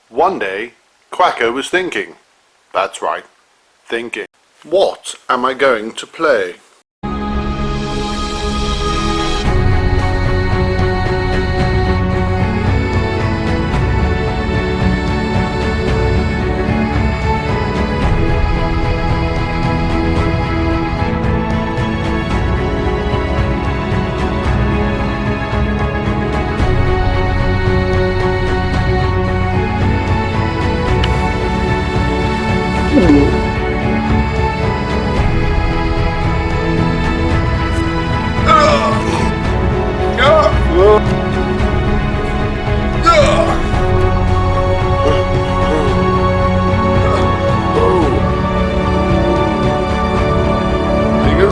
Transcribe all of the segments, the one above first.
One day, Quacker was thinking. That's right, thinking. What am I going to play?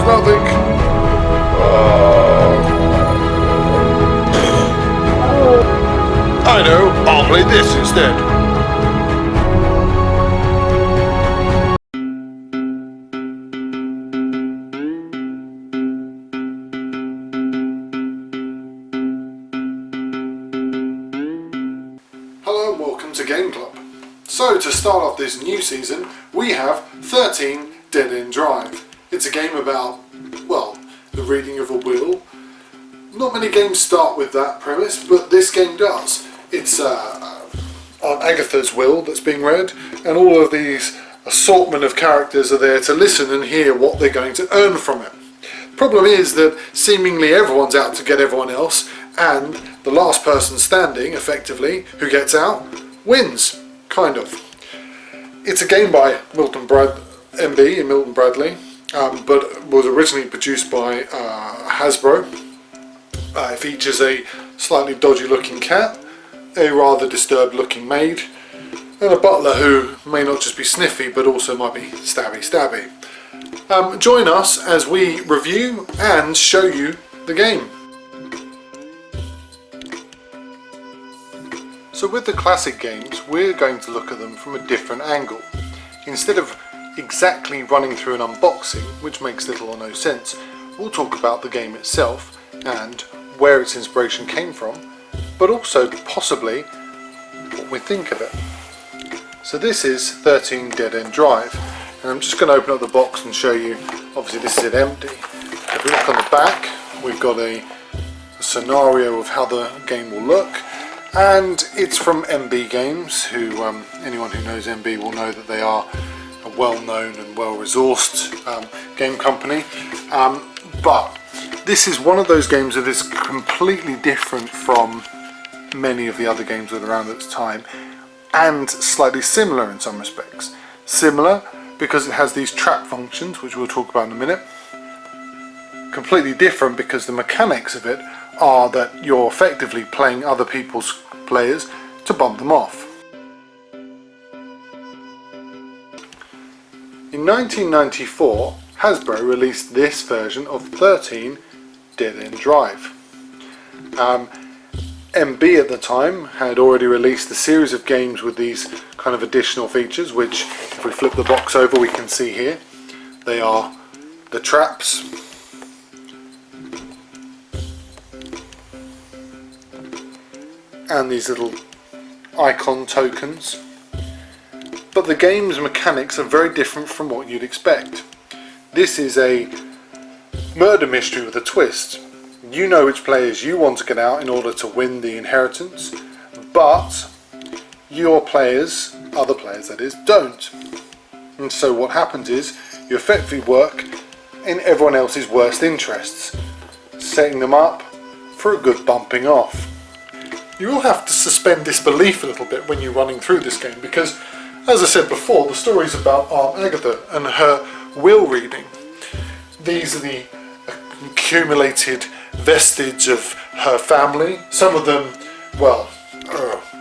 Nothing. I know, I'll play this instead. Hello and welcome to Game Club. So to start off this new season, we have 13 Dead End Drive. It's a game about, well, the reading of a will. Not many games start with that premise, but this game does. It's Aunt Agatha's will that's being read, and all of these assortment of characters are there to listen and hear what they're going to earn from it. The problem is that seemingly everyone's out to get everyone else, and the last person standing, effectively, who gets out, wins, kind of. It's a game by MB and Milton Bradley. But was originally produced by Hasbro. It features a slightly dodgy looking cat, a rather disturbed looking maid, and a butler who may not just be sniffy but also might be stabby. Join us as we review and show you the game. So with the classic games, we're going to look at them from a different angle. Instead of exactly running through an unboxing, which makes little or no sense, we'll talk about the game itself and where its inspiration came from, but also possibly what we think of it. So this is 13 Dead End Drive, and I'm just going to open up the box and show you. Obviously this is empty. If we look on the back, we've got a scenario of how the game will look, and it's from MB Games, who anyone who knows MB will know that they are a well-known and well-resourced game company, but this is one of those games that is completely different from many of the other games that are around at the time, and slightly similar in some respects. Similar because it has these trap functions, which we'll talk about in a minute. Completely different because the mechanics of it are that you're effectively playing other people's players to bump them off. In 1994, Hasbro released this version of 13 Dead End Drive. MB at the time had already released a series of games with these kind of additional features, which if we flip the box over we can see here. They are the traps, and these little icon tokens. But the game's mechanics are very different from what you'd expect. This is a murder mystery with a twist. You know which players you want to get out in order to win the inheritance, but your players, other players that is, don't. And so what happens is you effectively work in everyone else's worst interests, setting them up for a good bumping off. You will have to suspend disbelief a little bit when you're running through this game because, as I said before, the story is about Aunt Agatha and her will reading. These are the accumulated vestige of her family. Some of them, well,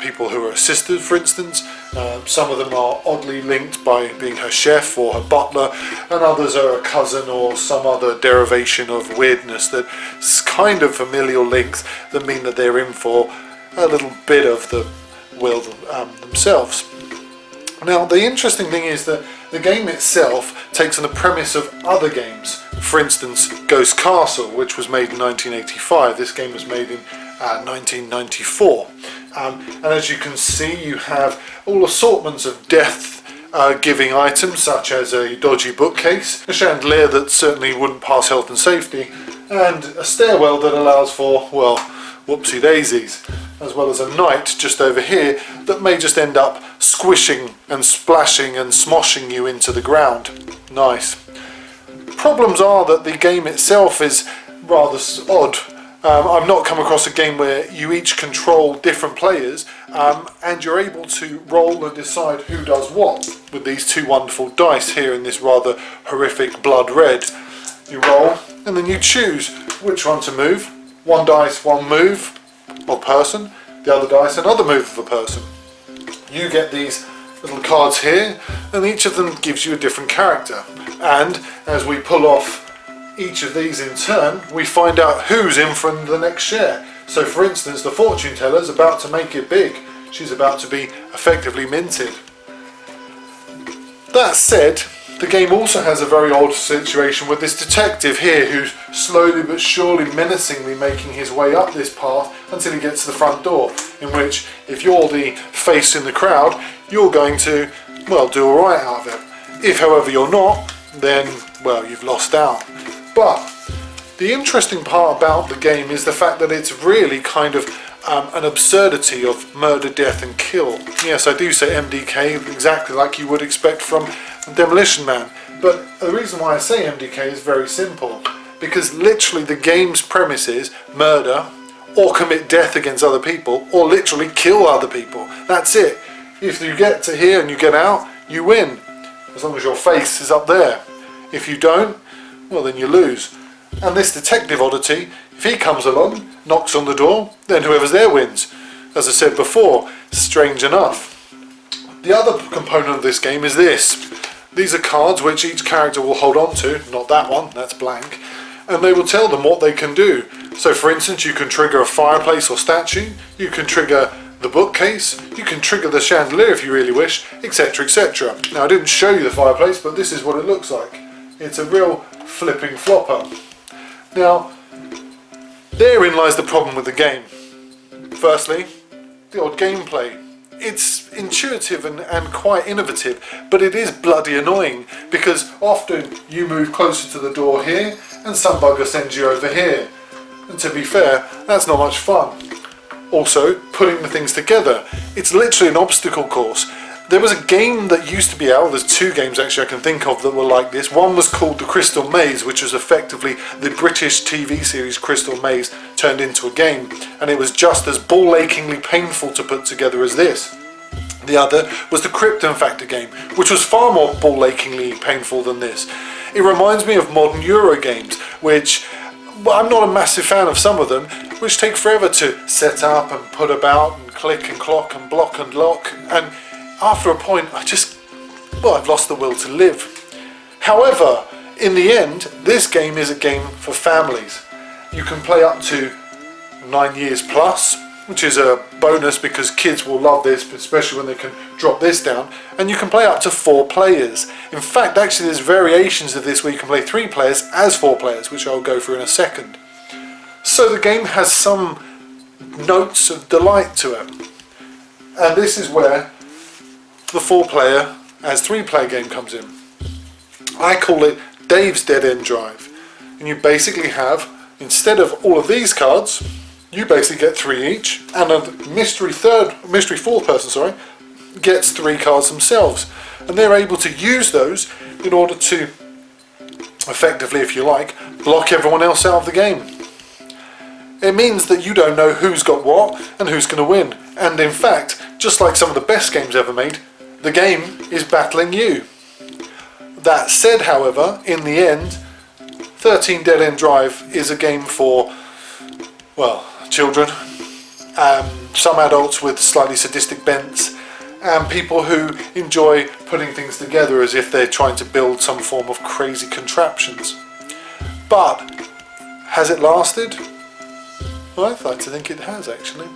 people who are sisters, for instance. Some of them are oddly linked by being her chef or her butler, and others are a cousin or some other derivation of weirdness that's kind of familial links that mean that they're in for a little bit of the will themselves. Now, the interesting thing is that the game itself takes on the premise of other games. For instance, Ghost Castle, which was made in 1985. This game was made in 1994. And as you can see, you have all assortments of death giving items, such as a dodgy bookcase, a chandelier that certainly wouldn't pass health and safety, and a stairwell that allows for, well, whoopsie daisies, as well as a knight just over here that may just end up squishing and splashing and smoshing you into the ground. Nice. Problems are that the game itself is rather odd. I've not come across a game where you each control different players and you're able to roll and decide who does what with these two wonderful dice here in this rather horrific blood red. You roll and then you choose which one to move. One dice, one move of person, the other dice, another move of a person. You get these little cards here and each of them gives you a different character, and as we pull off each of these in turn, we find out who's in for the next share. So for instance, the fortune teller is about to make it big. She's about to be effectively minted. That said, the game also has a very odd situation with this detective here who's slowly but surely menacingly making his way up this path until he gets to the front door, in which if you're the face in the crowd, you're going to, well, do alright out of it. If however you're not, then, well, you've lost out. But the interesting part about the game is the fact that it's really kind of an absurdity of murder, death and kill. Yes, I do say MDK exactly like you would expect from Demolition Man. But the reason why I say MDK is very simple. Because literally the game's premise is murder, or commit death against other people, or literally kill other people. That's it. If you get to here and you get out, you win. As long as your face is up there. If you don't, well then you lose. And this detective oddity, if he comes along, knocks on the door, then whoever's there wins. As I said before, strange enough. The other component of this game is this. These are cards which each character will hold on to, not that one, that's blank, and they will tell them what they can do. So for instance, you can trigger a fireplace or statue, you can trigger the bookcase, you can trigger the chandelier if you really wish, etc, etc. Now I didn't show you the fireplace, but this is what it looks like. It's a real flipping flopper. Now, therein lies the problem with the game. Firstly, the odd gameplay. It's intuitive and quite innovative, but it is bloody annoying because often you move closer to the door here and some bugger sends you over here. And to be fair, that's not much fun. Also, putting the things together. It's literally an obstacle course. There was a game that used to be out, there's two games actually I can think of that were like this. One was called The Crystal Maze, which was effectively the British TV series Crystal Maze turned into a game, and it was just as ball-achingly painful to put together as this. The other was the Krypton Factor game, which was far more ball-achingly painful than this. It reminds me of modern Euro games, which, well, I'm not a massive fan of some of them, which take forever to set up and put about and click and clock and block and lock, and after a point I've lost the will to live. However, in the end, this game is a game for families. You can play up to 9 years plus, which is a bonus because kids will love this, especially when they can drop this down, and you can play up to 4 players. In fact, actually there's variations of this where you can play 3 players as 4 players, which I'll go through in a second. So the game has some notes of delight to it. And this is where the 4-player as 3-player game comes in. I call it Dave's Dead End Drive. And you basically have, instead of all of these cards, you basically get 3 each, and a mystery 4th person, gets 3 cards themselves. And they're able to use those in order to, effectively, if you like, block everyone else out of the game. It means that you don't know who's got what and who's going to win. And in fact, just like some of the best games ever made, the game is battling you. That said, however, in the end, 13 Dead End Drive is a game for, well, children, some adults with slightly sadistic bents, and people who enjoy putting things together as if they're trying to build some form of crazy contraptions. But has it lasted? Well, I'd like to think it has, actually.